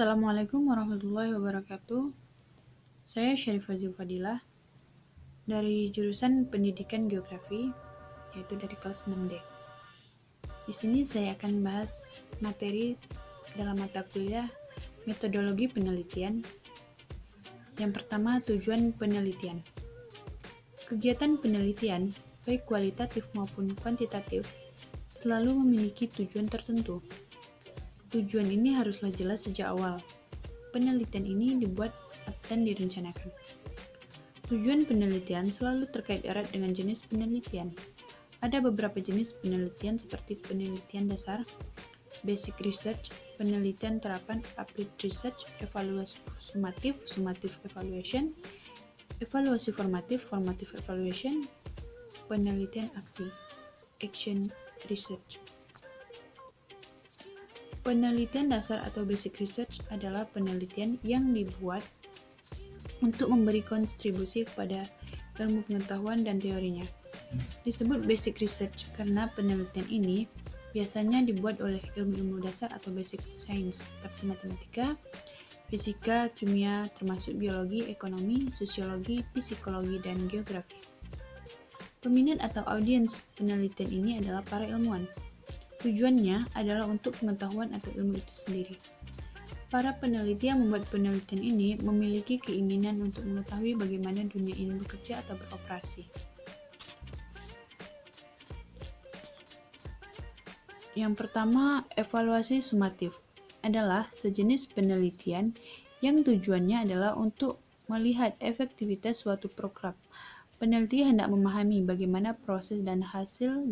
Assalamualaikum warahmatullahi wabarakatuh. Saya Syarifah Zulfadilah dari jurusan Pendidikan Geografi, yaitu dari kelas 6D. Di sini saya akan bahas materi dalam mata kuliah metodologi penelitian. Yang pertama, tujuan penelitian. Kegiatan penelitian, baik kualitatif maupun kuantitatif, selalu memiliki tujuan tertentu. Tujuan ini haruslah jelas sejak awal. Penelitian ini dibuat dan direncanakan. Tujuan penelitian selalu terkait erat dengan jenis penelitian. Ada beberapa jenis penelitian seperti penelitian dasar, basic research, penelitian terapan, applied research, evaluasi sumatif, summative evaluation, evaluasi formatif, formative evaluation, penelitian aksi, action research. Penelitian dasar atau basic research adalah penelitian yang dibuat untuk memberi kontribusi kepada ilmu pengetahuan dan teorinya. Disebut basic research karena penelitian ini biasanya dibuat oleh ilmu-ilmu dasar atau basic science seperti matematika, fisika, kimia, termasuk biologi, ekonomi, sosiologi, psikologi, dan geografi. Peminat atau audiens penelitian ini adalah para ilmuwan. Tujuannya adalah untuk pengetahuan atau ilmu itu sendiri. Para peneliti yang membuat penelitian ini memiliki keinginan untuk mengetahui bagaimana dunia ini bekerja atau beroperasi. Yang pertama, evaluasi sumatif adalah sejenis penelitian yang tujuannya adalah untuk melihat efektivitas suatu program. Peneliti hendak memahami bagaimana proses dan hasil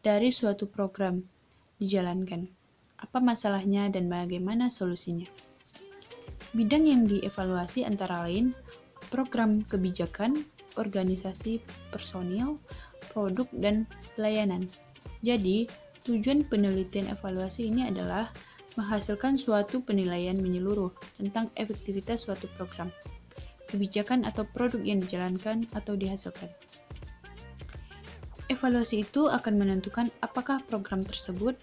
dari suatu program dijalankan, apa masalahnya dan bagaimana solusinya. Bidang yang dievaluasi antara lain program kebijakan, organisasi personil, produk, dan pelayanan. Jadi, tujuan penelitian evaluasi ini adalah menghasilkan suatu penilaian menyeluruh tentang efektivitas suatu program, kebijakan atau produk yang dijalankan atau dihasilkan. Evaluasi itu akan menentukan apakah program tersebut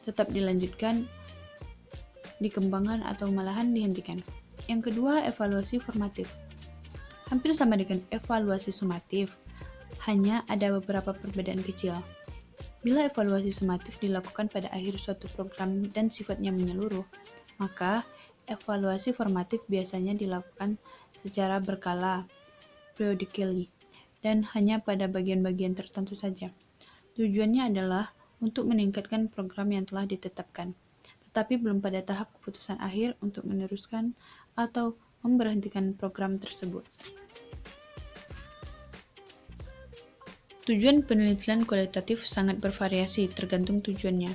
tetap dilanjutkan, dikembangkan, atau malahan dihentikan. Yang kedua, evaluasi formatif. Hampir sama dengan evaluasi sumatif, hanya ada beberapa perbedaan kecil. Bila evaluasi sumatif dilakukan pada akhir suatu program dan sifatnya menyeluruh, maka evaluasi formatif biasanya dilakukan secara berkala, periodically, dan hanya pada bagian-bagian tertentu saja. Tujuannya adalah untuk meningkatkan program yang telah ditetapkan, tetapi belum pada tahap keputusan akhir untuk meneruskan atau memberhentikan program tersebut. Tujuan penelitian kualitatif sangat bervariasi tergantung tujuannya.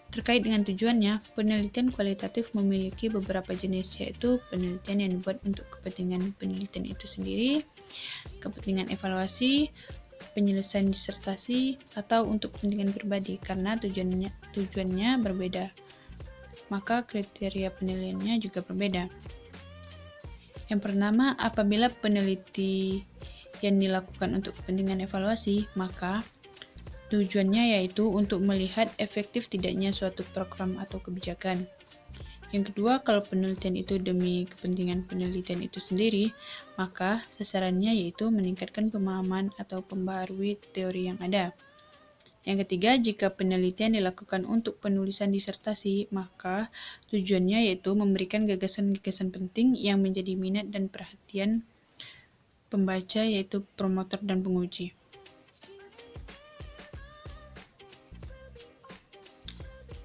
Terkait dengan tujuannya, penelitian kualitatif memiliki beberapa jenis, yaitu penelitian yang dibuat untuk kepentingan penelitian itu sendiri, kepentingan evaluasi, penyelesaian disertasi, atau untuk kepentingan pribadi karena tujuannya berbeda. Maka kriteria penilaiannya juga berbeda. Yang pertama, apabila peneliti yang dilakukan untuk kepentingan evaluasi, maka tujuannya yaitu untuk melihat efektif tidaknya suatu program atau kebijakan. Yang kedua, kalau penelitian itu demi kepentingan penelitian itu sendiri, maka sasarannya yaitu meningkatkan pemahaman atau pembaharui teori yang ada. Yang ketiga, jika penelitian dilakukan untuk penulisan disertasi, maka tujuannya yaitu memberikan gagasan-gagasan penting yang menjadi minat dan perhatian pembaca, yaitu promotor dan penguji.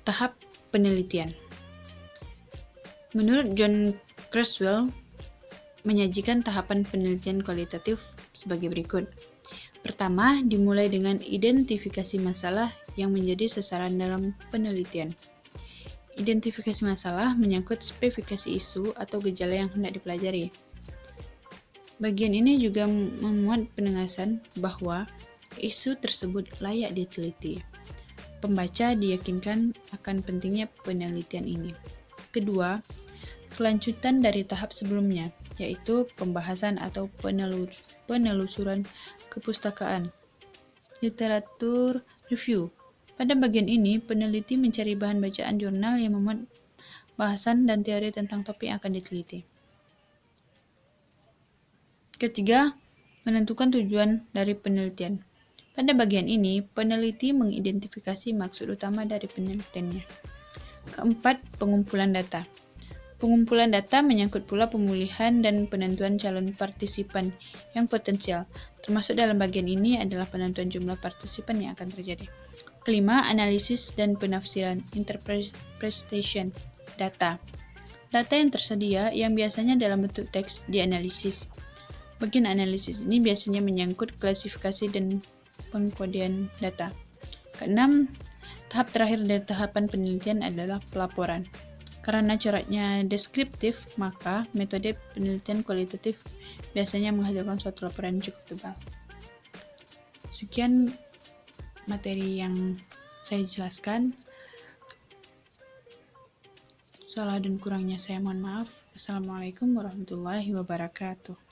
Tahap penelitian. Menurut John Creswell, menyajikan tahapan penelitian kualitatif sebagai berikut. Pertama, dimulai dengan identifikasi masalah yang menjadi sasaran dalam penelitian. Identifikasi masalah menyangkut spesifikasi isu atau gejala yang hendak dipelajari. Bagian ini juga memuat penegasan bahwa isu tersebut layak diteliti. Pembaca diyakinkan akan pentingnya penelitian ini. Kedua, kelanjutan dari tahap sebelumnya, yaitu pembahasan atau penelusuran kepustakaan, literatur review. Pada bagian ini, peneliti mencari bahan bacaan jurnal yang memuat bahasan, dan teori tentang topik yang akan diteliti. Ketiga, menentukan tujuan dari penelitian. Pada bagian ini, peneliti mengidentifikasi maksud utama dari penelitiannya. Keempat, pengumpulan data. Pengumpulan data menyangkut pula pemulihan dan penentuan calon partisipan yang potensial, termasuk dalam bagian ini adalah penentuan jumlah partisipan yang akan terjadi. Kelima, analisis dan penafsiran interpretation data. Data yang tersedia yang biasanya dalam bentuk teks dianalisis. Bagian analisis ini biasanya menyangkut klasifikasi dan pengkodean data. Keenam, tahap terakhir dari tahapan penelitian adalah pelaporan. Karena coraknya deskriptif, maka metode penelitian kualitatif biasanya menghasilkan suatu laporan cukup tebal. Sekian materi yang saya jelaskan. Salah dan kurangnya saya mohon maaf. Assalamualaikum warahmatullahi wabarakatuh.